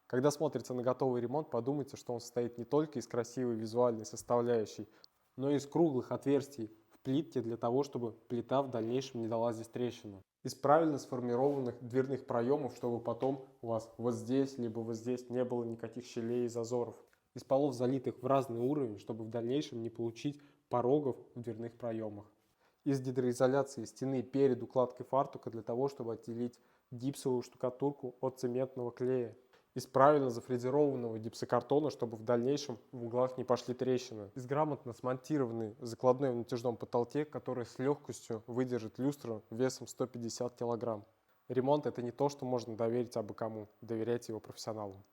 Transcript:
Когда смотрите на готовый ремонт, подумайте, что он состоит не только из красивой визуальной составляющей, но и из круглых отверстий в плитке для того, чтобы плита в дальнейшем не дала здесь трещину. Из правильно сформированных дверных проемов, чтобы потом у вас вот здесь, либо вот здесь не было никаких щелей и зазоров. Из полов, залитых в разный уровень, чтобы в дальнейшем не получить порогов в дверных проемах. Из гидроизоляции стены перед укладкой фартука для того, чтобы отделить гипсовую штукатурку от цементного клея. Из правильно зафрезерованного гипсокартона, чтобы в дальнейшем в углах не пошли трещины. Из грамотно смонтированной закладной в натяжном потолке, который с легкостью выдержит люстру весом 150 кг. Ремонт — это не то, что можно доверить абы кому. Доверяйте его профессионалам.